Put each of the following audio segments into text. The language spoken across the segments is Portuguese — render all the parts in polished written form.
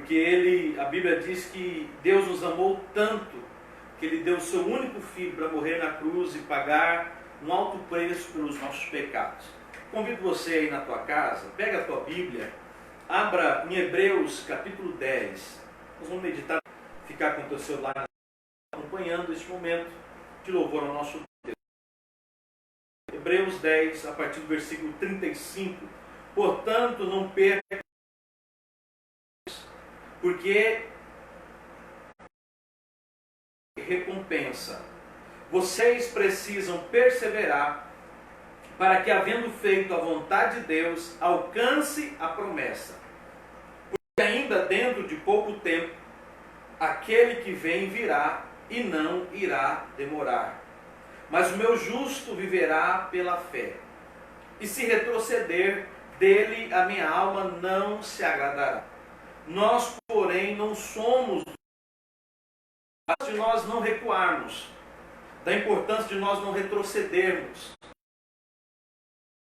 Porque a Bíblia diz que Deus nos amou tanto, que Ele deu o seu único filho para morrer na cruz e pagar um alto preço pelos nossos pecados. Convido você aí na tua casa, pega a tua Bíblia, abra em Hebreus capítulo 10. Nós vamos meditar, ficar com o teu celular acompanhando este momento de louvor ao nosso Deus. Hebreus 10, a partir do versículo 35. Portanto, não perca, porque recompensa. Vocês precisam perseverar para que, havendo feito a vontade de Deus, alcance a promessa. Porque ainda dentro de pouco tempo, aquele que vem virá e não irá demorar. Mas o meu justo viverá pela fé. E se retroceder, dele a minha alma não se agradará. Nós, porém, não somos de nós não recuarmos, da importância de nós não retrocedermos,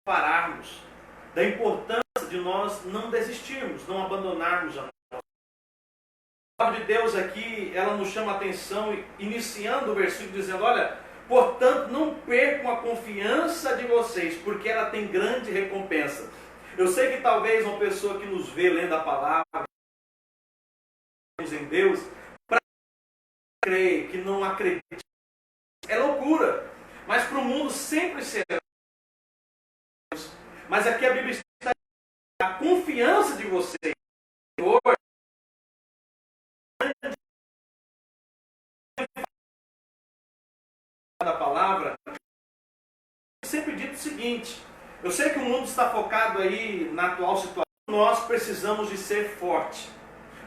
pararmos, da importância de nós não desistirmos, não abandonarmos a nossa. A palavra de Deus aqui, ela nos chama a atenção, iniciando o versículo dizendo, olha, portanto não percam a confiança de vocês, porque ela tem grande recompensa. Eu sei que talvez uma pessoa que nos vê lendo a palavra em Deus, para crer, que não acredita, é loucura. Mas para o mundo sempre será. Mas aqui a Bíblia está a confiança de você, Senhor, da palavra, eu sempre dito o seguinte, eu sei que o mundo está focado aí na atual situação, nós precisamos de ser forte,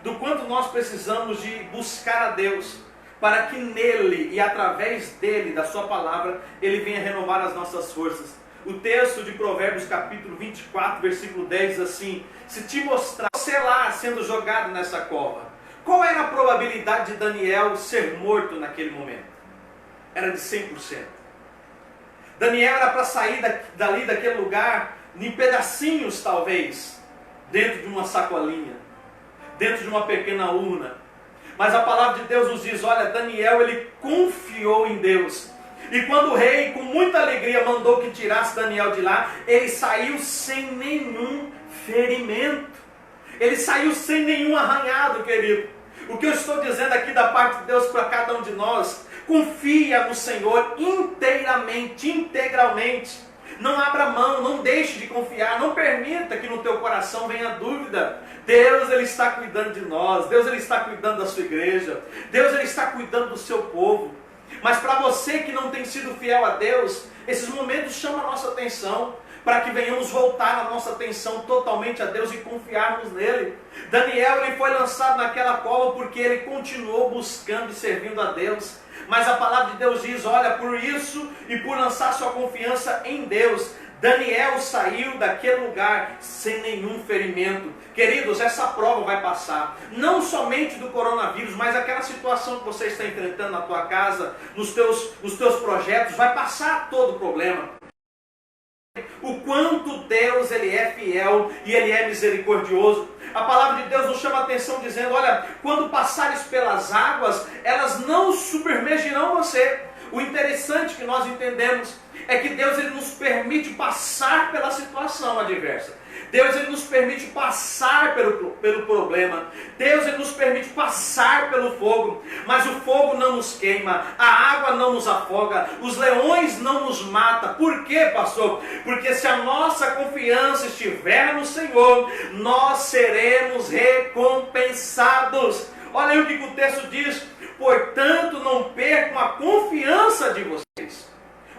do quanto nós precisamos de buscar a Deus, para que nele e através dele, da sua palavra, ele venha renovar as nossas forças. O texto de Provérbios capítulo 24, versículo 10 diz assim, se te mostrar você lá sendo jogado nessa cova, qual era a probabilidade de Daniel ser morto naquele momento? Era de 100%. Daniel era para sair dali daquele lugar em pedacinhos talvez, dentro de uma sacolinha, dentro de uma pequena urna. Mas a palavra de Deus nos diz, olha, Daniel ele confiou em Deus. E quando o rei, com muita alegria, mandou que tirasse Daniel de lá, ele saiu sem nenhum ferimento. Ele saiu sem nenhum arranhado, querido. O que eu estou dizendo aqui da parte de Deus para cada um de nós, confia no Senhor inteiramente, integralmente. Não abra mão, não deixe de confiar, não permita que no teu coração venha dúvida. Deus ele está cuidando de nós, Deus ele está cuidando da sua igreja, Deus ele está cuidando do seu povo. Mas para você que não tem sido fiel a Deus, esses momentos chamam a nossa atenção, para que venhamos voltar a nossa atenção totalmente a Deus e confiarmos nele. Daniel ele foi lançado naquela cova porque ele continuou buscando e servindo a Deus. Mas a palavra de Deus diz, olha, por isso e por lançar sua confiança em Deus, Daniel saiu daquele lugar sem nenhum ferimento. Queridos, essa prova vai passar, não somente do coronavírus, mas aquela situação que você está enfrentando na tua casa, nos teus projetos, vai passar todo o problema. O quanto Deus ele é fiel e ele é misericordioso. A palavra de Deus nos chama a atenção dizendo, olha, quando passares pelas águas, elas não submergirão você. O interessante que nós entendemos é que Deus ele nos permite passar pela situação adversa. Deus ele nos permite passar pelo problema. Deus ele nos permite passar pelo fogo. Mas o fogo não nos queima, a água não nos afoga, os leões não nos matam. Por quê, pastor? Porque se a nossa confiança estiver no Senhor, nós seremos recompensados. Olha aí o que o texto diz. Portanto, não percam a confiança de vocês,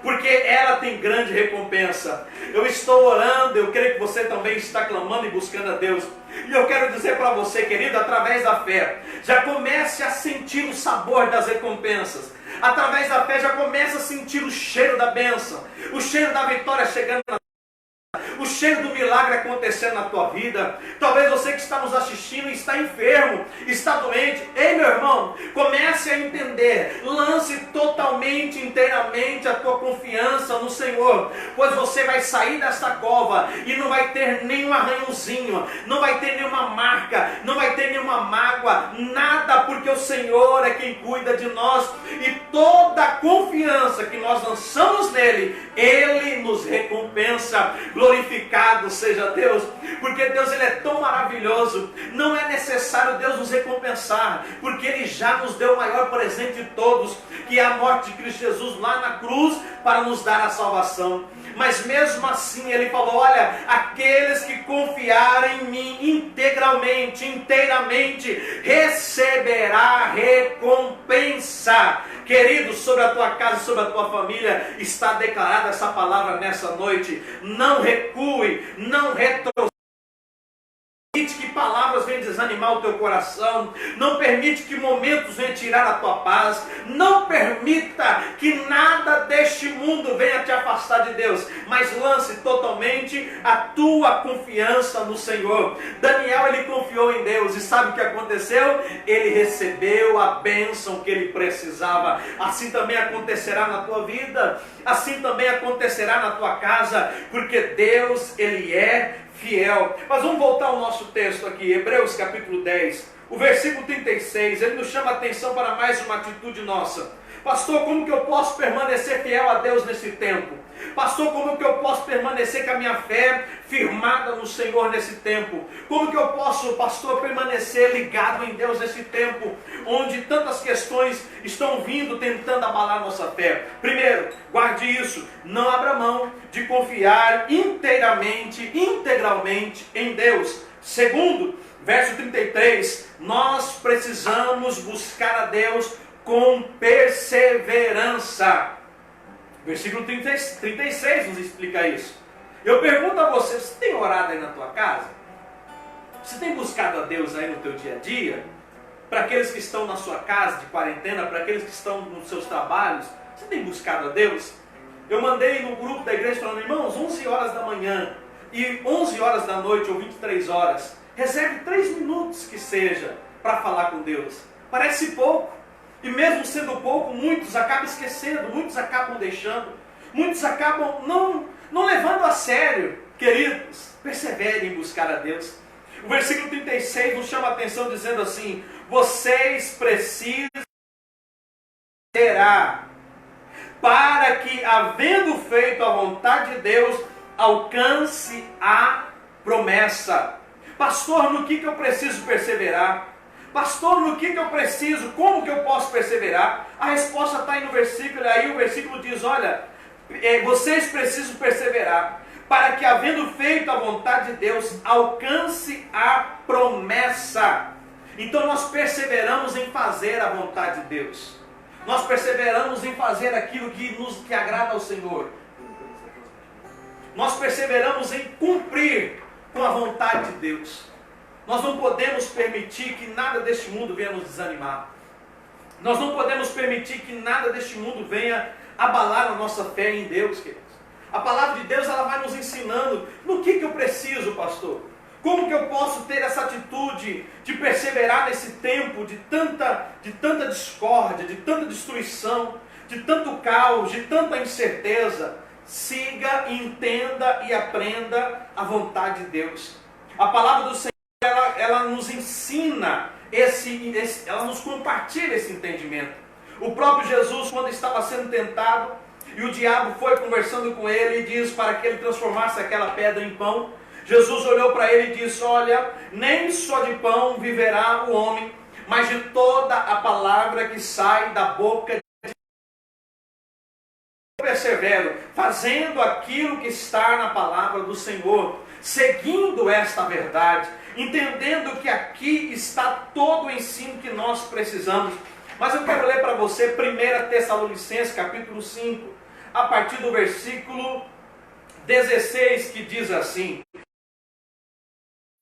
porque ela tem grande recompensa. Eu estou orando, eu creio que você também está clamando e buscando a Deus. E eu quero dizer para você, querido, através da fé, já comece a sentir o sabor das recompensas. Através da fé, já comece a sentir o cheiro da bênção, o cheiro da vitória chegando na o cheiro do milagre acontecendo na tua vida. Talvez você que está nos assistindo está enfermo, está doente. Ei, meu irmão, comece a entender, lance totalmente, inteiramente a tua confiança no Senhor, pois você vai sair desta cova e não vai ter nenhum arranhãozinho, não vai ter nenhuma marca, não vai ter nenhuma mágoa, nada, porque o Senhor é quem cuida de nós, e toda a confiança que nós lançamos nele, Ele nos recompensa. Glorificado seja Deus, porque Deus, Ele é tão maravilhoso, não é necessário Deus nos recompensar, porque Ele já nos deu o maior presente de todos, que é a morte de Cristo Jesus lá na cruz, para nos dar a salvação. Mas mesmo assim Ele falou, olha, aqueles que confiarem em mim inteiramente, receberá recompensa. Querido, sobre a tua casa, sobre a tua família, está declarada essa palavra nessa noite. Não recue, não retroceda. Permite que palavras venham desanimar o teu coração, não permite que momentos venham tirar a tua paz, não permita que nada deste mundo venha te afastar de Deus, mas lance totalmente a tua confiança no Senhor. Daniel, ele confiou em Deus, e sabe o que aconteceu? Ele recebeu a bênção que ele precisava. Assim também acontecerá na tua vida, assim também acontecerá na tua casa, porque Deus, Ele é fiel. Mas vamos voltar ao nosso texto aqui, Hebreus capítulo 10, o versículo 36, ele nos chama a atenção para mais uma atitude nossa. Pastor, como que eu posso permanecer fiel a Deus nesse tempo? Pastor, como que eu posso permanecer com a minha fé firmada no Senhor nesse tempo? Como que eu posso, pastor, permanecer ligado em Deus nesse tempo, onde tantas questões estão vindo tentando abalar nossa fé? Primeiro, guarde isso, não abra mão de confiar integralmente em Deus. Segundo, verso 33, nós precisamos buscar a Deus com perseverança. Versículo 36 nos explica isso. Eu pergunto a você, você tem orado aí na tua casa? Você tem buscado a Deus aí no teu dia a dia? Para aqueles que estão na sua casa de quarentena, para aqueles que estão nos seus trabalhos, você tem buscado a Deus? Eu mandei no grupo da igreja falando, irmãos, 11 horas da manhã e 11 horas da noite ou 23 horas, reserve 3 minutos que seja para falar com Deus. Parece pouco. E mesmo sendo pouco, muitos acabam esquecendo, muitos acabam deixando, muitos acabam não levando a sério. Queridos, perseverem em buscar a Deus. O versículo 36 nos chama a atenção dizendo assim, vocês precisam esperar, para que, havendo feito a vontade de Deus, alcance a promessa. Pastor, no que eu preciso perseverar? Pastor, no que eu preciso? Como que eu posso perseverar? A resposta está aí no versículo, e aí o versículo diz, olha, vocês precisam perseverar, para que, havendo feito a vontade de Deus, alcance a promessa. Então nós perseveramos em fazer a vontade de Deus. Nós perseveramos em fazer aquilo que agrada ao Senhor. Nós perseveramos em cumprir com a vontade de Deus. Nós não podemos permitir que nada deste mundo venha nos desanimar. Nós não podemos permitir que nada deste mundo venha abalar a nossa fé em Deus, queridos. A palavra de Deus, ela vai nos ensinando no que eu preciso, pastor. Como que eu posso ter essa atitude de perseverar nesse tempo de tanta discórdia, de tanta destruição, de tanto caos, de tanta incerteza? Siga, entenda e aprenda a vontade de Deus. A palavra do Senhor, ela nos ensina, ela nos compartilha esse entendimento. O próprio Jesus, quando estava sendo tentado, e o diabo foi conversando com ele e diz para que ele transformasse aquela pedra em pão, Jesus olhou para ele e disse, olha, nem só de pão viverá o homem, mas de toda a palavra que sai da boca de Deus. Eu persevero, fazendo aquilo que está na palavra do Senhor, seguindo esta verdade, entendendo que aqui está todo o ensino que nós precisamos. Mas eu quero ler para você 1 Tessalonicenses capítulo 5, a partir do versículo 16, que diz assim,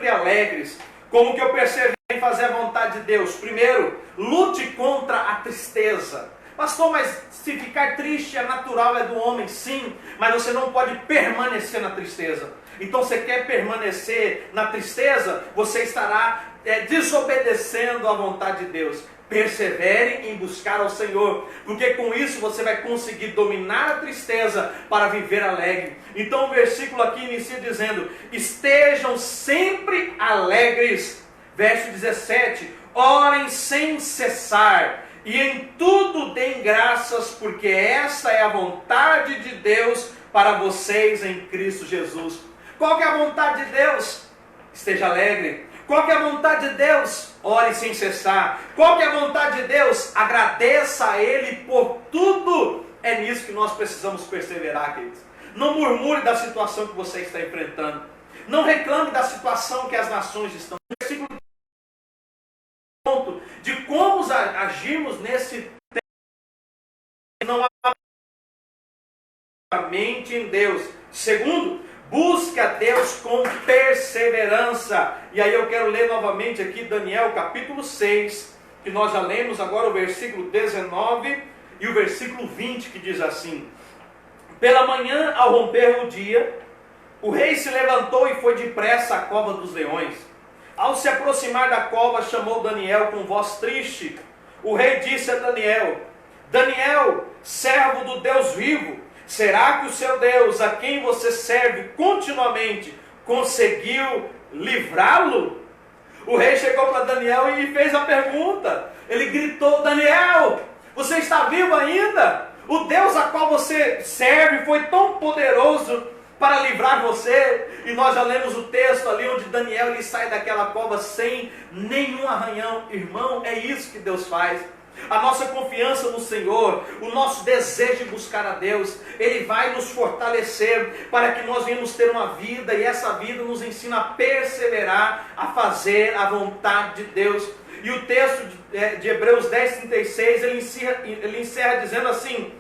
alegres, como que eu persevero em fazer a vontade de Deus? Primeiro, lute contra a tristeza. Pastor, mas se ficar triste é natural, é do homem, sim, mas você não pode permanecer na tristeza. Então você quer permanecer na tristeza, você estará desobedecendo à vontade de Deus. Persevere em buscar ao Senhor, porque com isso você vai conseguir dominar a tristeza para viver alegre. Então o versículo aqui inicia dizendo: estejam sempre alegres. Verso 17: orem sem cessar, e em tudo deem graças, porque essa é a vontade de Deus para vocês em Cristo Jesus. Qual que é a vontade de Deus? Esteja alegre. Qual que é a vontade de Deus? Ore sem cessar. Qual que é a vontade de Deus? Agradeça a Ele por tudo. É nisso que nós precisamos perseverar, queridos. Não murmure da situação que você está enfrentando. Não reclame da situação que as nações estão. Versículo ponto de como agirmos nesse tempo. Não há mente em Deus. Segundo, busque a Deus com perseverança. E aí eu quero ler novamente aqui Daniel capítulo 6, que nós já lemos agora o versículo 19 e o versículo 20, que diz assim: pela manhã, ao romper o dia, o rei se levantou e foi depressa à cova dos leões. Ao se aproximar da cova, chamou Daniel com voz triste. O rei disse a Daniel: Daniel, servo do Deus vivo, será que o seu Deus, a quem você serve continuamente, conseguiu livrá-lo? O rei chegou para Daniel e fez a pergunta. Ele gritou: Daniel, você está vivo ainda? O Deus a qual você serve foi tão poderoso para livrar você. E nós já lemos o texto ali onde Daniel ele sai daquela cova sem nenhum arranhão. Irmão, é isso que Deus faz. A nossa confiança no Senhor, o nosso desejo de buscar a Deus, Ele vai nos fortalecer para que nós venhamos ter uma vida, e essa vida nos ensina a perseverar, a fazer a vontade de Deus. E o texto de Hebreus 10:36, ele encerra dizendo assim: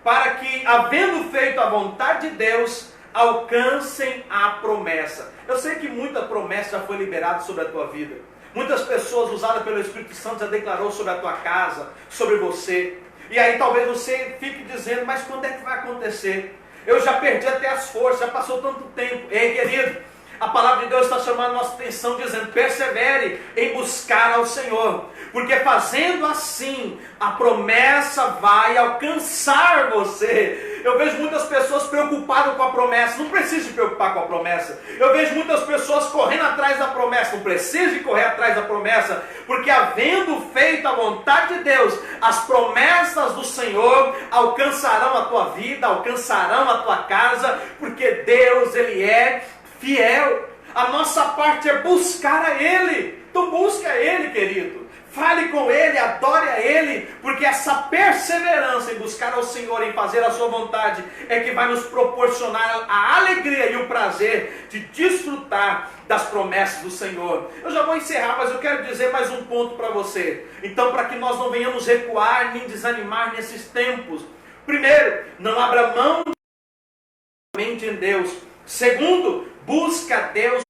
para que, havendo feito a vontade de Deus, alcancem a promessa. Eu sei que muita promessa já foi liberada sobre a tua vida. Muitas pessoas usadas pelo Espírito Santo já declarou sobre a tua casa, sobre você. E aí talvez você fique dizendo: mas quando é que vai acontecer? Eu já perdi até as forças, já passou tanto tempo. Ei, querido, a palavra de Deus está chamando a nossa atenção, dizendo: persevere em buscar ao Senhor, porque fazendo assim, a promessa vai alcançar você. Eu vejo muitas pessoas preocupadas com a promessa. Não precisa se preocupar com a promessa. Eu vejo muitas pessoas correndo atrás da promessa. Não precisa de correr atrás da promessa, porque havendo feito a vontade de Deus, as promessas do Senhor alcançarão a tua vida, alcançarão a tua casa, porque Deus, Ele é fiel. A nossa parte é buscar a Ele. Então busque a Ele, querido. Fale com Ele, adore a Ele, porque essa perseverança em buscar ao Senhor, em fazer a sua vontade, é que vai nos proporcionar a alegria e o prazer de desfrutar das promessas do Senhor. Eu já vou encerrar, mas eu quero dizer mais um ponto para você. Então, para que nós não venhamos recuar nem desanimar nesses tempos. Primeiro, não abra mão mente em Deus. Segundo, busca a Deus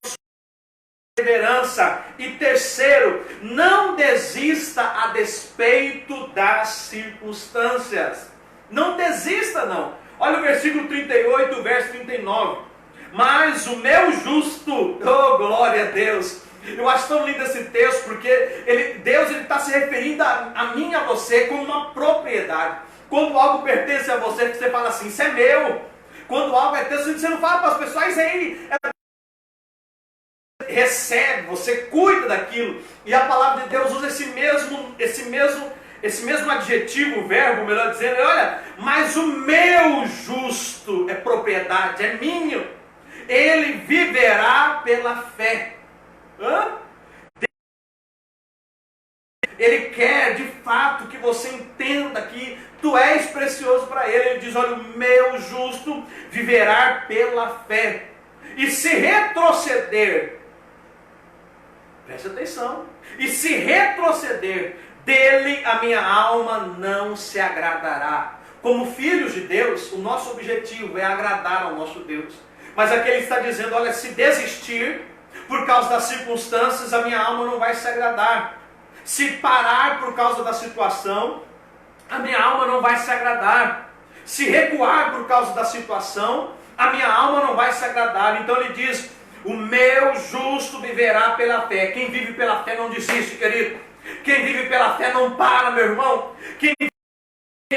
perseverança. E terceiro, não desista a despeito das circunstâncias. Não desista, não. Olha o versículo 38, o verso 39. Mas o meu justo, oh glória a Deus. Eu acho tão lindo esse texto, porque Deus está se referindo a mim e a você como uma propriedade. Quando algo pertence a você, você fala assim: isso é meu. Quando algo é teu, você não fala para as pessoas: aí recebe, você cuida daquilo. E a palavra de Deus usa esse mesmo adjetivo, verbo, melhor dizendo. Olha, mas o meu justo é propriedade, é minha. Ele viverá pela fé. Ele quer de fato que você entenda que tu és precioso para Ele. Ele diz: olha, o meu justo viverá pela fé. E se retroceder, preste atenção, e se retroceder, dele a minha alma não se agradará. Como filhos de Deus, o nosso objetivo é agradar ao nosso Deus. Mas aqui ele está dizendo: olha, se desistir por causa das circunstâncias, a minha alma não vai se agradar. Se parar por causa da situação, a minha alma não vai se agradar. Se recuar por causa da situação, a minha alma não vai se agradar. Então ele diz: o meu justo viverá pela fé. Quem vive pela fé não desiste, querido. Quem vive pela fé não para, meu irmão. Quem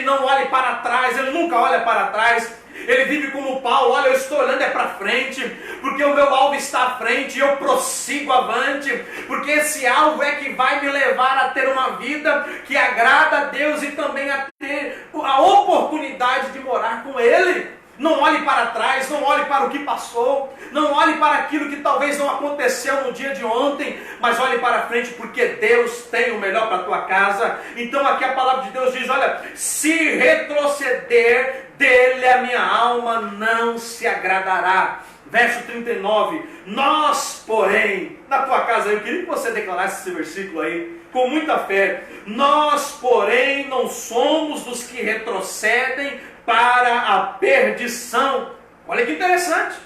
não olha para trás, ele nunca olha para trás. Ele vive como Paulo: olha, eu estou olhando é para frente, porque o meu alvo está à frente e eu prossigo avante, porque esse alvo é que vai me levar a ter uma vida que agrada a Deus e também a ter a oportunidade de morar com Ele. Não olhe para trás, não olhe para o que passou, não olhe para aquilo que talvez não aconteceu no dia de ontem, mas olhe para frente, porque Deus tem o melhor para a tua casa. Então aqui a palavra de Deus diz: olha, se retroceder, dele a minha alma não se agradará. Verso 39, nós porém, na tua casa, eu queria que você declarasse esse versículo aí, com muita fé. Nós porém não somos dos que retrocedem para a perdição. Olha que interessante.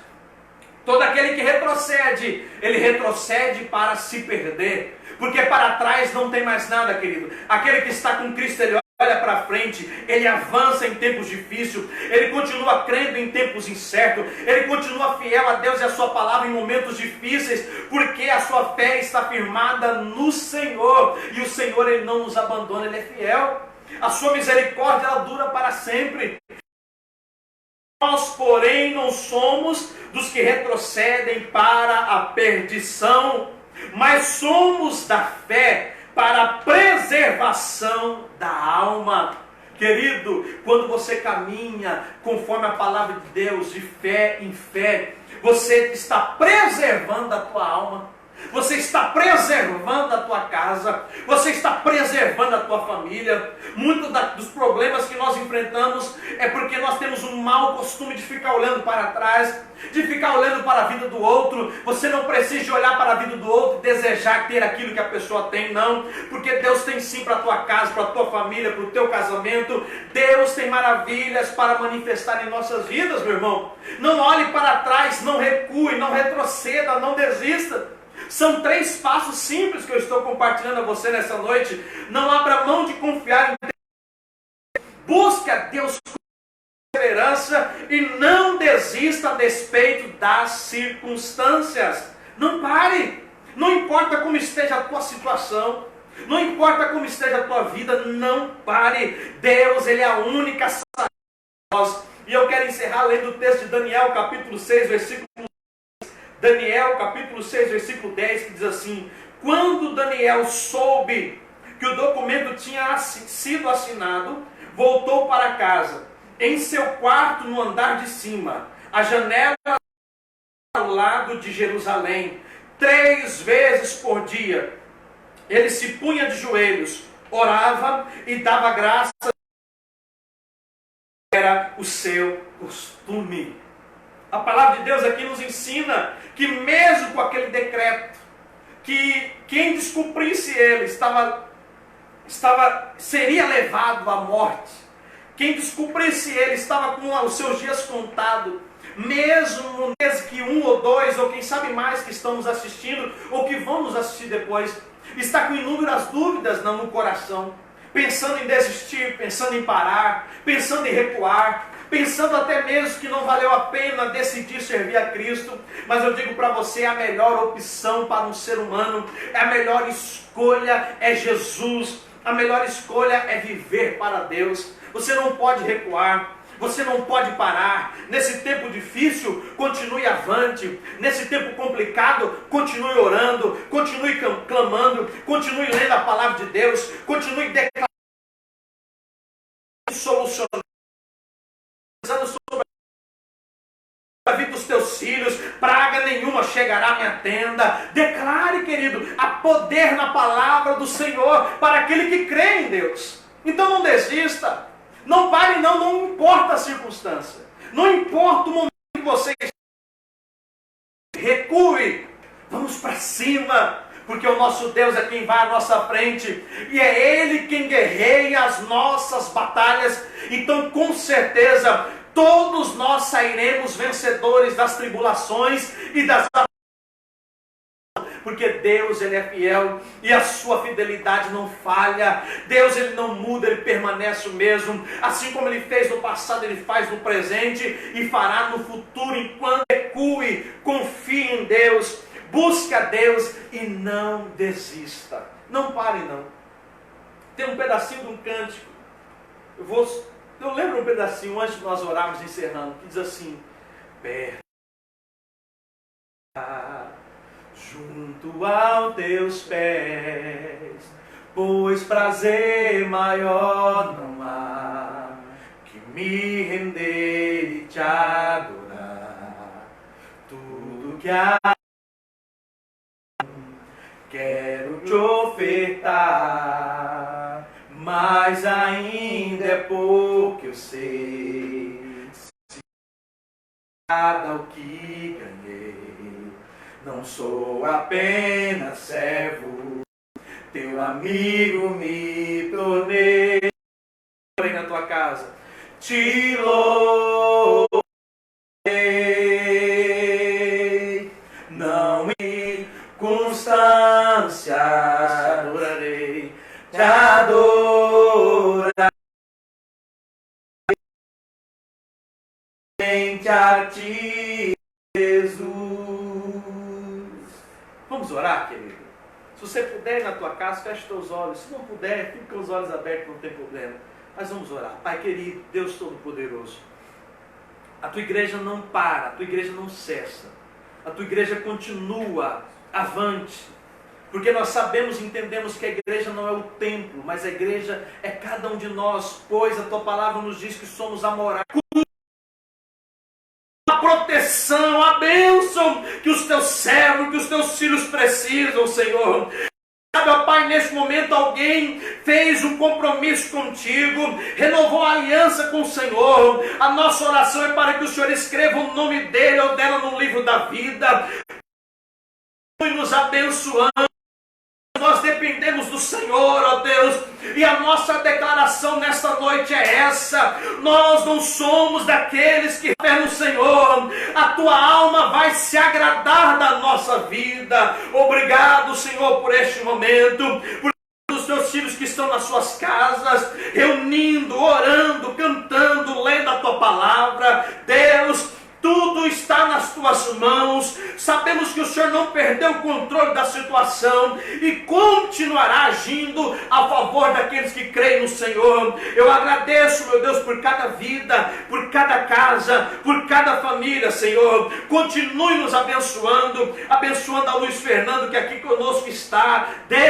Todo aquele que retrocede, ele retrocede para se perder, porque para trás não tem mais nada, querido. Aquele que está com Cristo, ele olha para frente, ele avança em tempos difíceis, ele continua crendo em tempos incertos, ele continua fiel a Deus e a sua palavra em momentos difíceis, porque a sua fé está firmada no Senhor, e o Senhor, ele não nos abandona, ele é fiel. A sua misericórdia, ela dura para sempre. Nós, porém, não somos dos que retrocedem para a perdição, mas somos da fé para a preservação da alma. Querido, quando você caminha conforme a palavra de Deus, de fé em fé, você está preservando a tua alma. Você está preservando a tua casa, você está preservando a tua família. Muitos dos problemas que nós enfrentamos é porque nós temos um mau costume de ficar olhando para trás, de ficar olhando para a vida do outro. Você não precisa olhar para a vida do outro e desejar ter aquilo que a pessoa tem, não, porque Deus tem sim para a tua casa, para a tua família, para o teu casamento. Deus tem maravilhas para manifestar em nossas vidas, meu irmão. Não olhe para trás, não recue, não retroceda, não desista. São 3 passos simples que eu estou compartilhando a você nessa noite. Não abra mão de confiar em Deus. Busque a Deus com perseverança e não desista a despeito das circunstâncias. Não pare. Não importa como esteja a tua situação, não importa como esteja a tua vida, não pare. Deus, ele é a única saída para nós. E eu quero encerrar lendo o texto de Daniel, capítulo 6, versículo Daniel, capítulo 6, versículo 10, que diz assim: quando Daniel soube que o documento tinha sido assinado, voltou para casa. Em seu quarto, no andar de cima, a janela ao lado de Jerusalém, 3 vezes por dia, ele se punha de joelhos, orava e dava graças. Era o seu costume. A palavra de Deus aqui nos ensina que mesmo com aquele decreto, que quem descumprisse ele seria levado à morte. Quem descumprisse ele estava com os seus dias contados. Mesmo que 1 ou 2, ou quem sabe mais que estamos assistindo, ou que vão nos assistir depois, está com inúmeras dúvidas no coração, pensando em desistir, pensando em parar, pensando em recuar, pensando até mesmo que não valeu a pena decidir servir a Cristo. Mas eu digo para você, a melhor opção para um ser humano, a melhor escolha é Jesus, a melhor escolha é viver para Deus. Você não pode recuar, você não pode parar. Nesse tempo difícil, continue avante. Nesse tempo complicado, continue orando, continue clamando, continue lendo a palavra de Deus, continue declarando, solucionando sobre a vida dos teus filhos. Praga nenhuma chegará à minha tenda. Declare, querido, há poder na palavra do Senhor para aquele que crê em Deus. Então não desista, não pare, não importa a circunstância, não importa o momento que você recue, vamos para cima, porque o nosso Deus é quem vai à nossa frente, e é Ele quem guerreia as nossas batalhas. Então com certeza todos nós sairemos vencedores das tribulações e das porque Deus, Ele é fiel e a sua fidelidade não falha. Deus, Ele não muda, Ele permanece o mesmo. Assim como Ele fez no passado, Ele faz no presente e fará no futuro. Enquanto recue, confie em Deus, busque a Deus e não desista. Não pare não. Tem um pedacinho de um cântico, eu lembro um pedacinho antes de nós orarmos encerrando, que diz assim: perto junto aos teus pés, pois prazer maior não há que me render e te adorar. Tudo que há quero te ofertar, mas ainda é pouco eu sei. Nada o que ganhei, não sou apenas servo, teu amigo me tornei. Na tua casa, te louvarei, não me constância, adorarei, te adorarei. A ti, Jesus. Vamos orar, querido? Se você puder ir na tua casa, feche teus olhos. Se não puder, fique com os olhos abertos, não tem problema. Mas vamos orar. Pai querido, Deus Todo-Poderoso, a tua igreja não para, a tua igreja não cessa. A tua igreja continua avante. Porque nós sabemos e entendemos que a igreja não é o templo, mas a igreja é cada um de nós, pois a tua palavra nos diz que somos a morada, a proteção, a bênção que os teus servos, que os teus filhos precisam, Senhor. Sabe, ó Pai, neste momento alguém fez um compromisso contigo, renovou a aliança com o Senhor. A nossa oração é para que o Senhor escreva o nome dele ou dela no livro da vida, e nos abençoando. Nós dependemos do Senhor, ó Deus, e a nossa declaração nesta noite é essa: nós não somos daqueles que fé no Senhor, a tua alma vai se agradar da nossa vida. Obrigado, Senhor, por este momento, por os teus filhos que estão nas suas casas, reunindo, orando, cantando, lendo a tua palavra. Deus, tudo está nas tuas mãos. Sabemos que o Senhor não perdeu o controle da situação e continuará agindo a favor daqueles que creem no Senhor. Eu agradeço, meu Deus, por cada vida, por cada casa, por cada família, Senhor. Continue nos abençoando, abençoando a Luiz Fernando, que aqui conosco está. Deus,